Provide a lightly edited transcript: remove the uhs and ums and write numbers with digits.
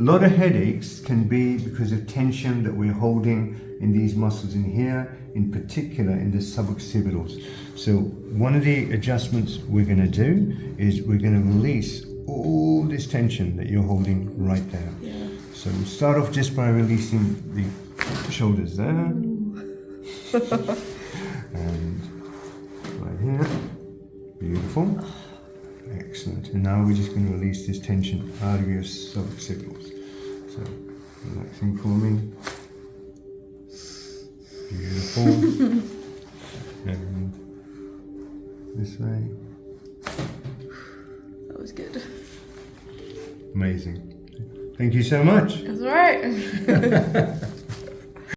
A lot of headaches can be because of tension that we're holding in these muscles in here, in particular in the suboccipitals. So one of the adjustments we're going to do is we're going to release all this tension that you're holding right there. Yeah. So we'll start off just by releasing the shoulders there. And right here. Beautiful. Excellent. And now we're just going to release this tension out of your suboccipitals. So relaxing for me. Beautiful. And this way. That was good. Amazing. Thank you so much. That's all right.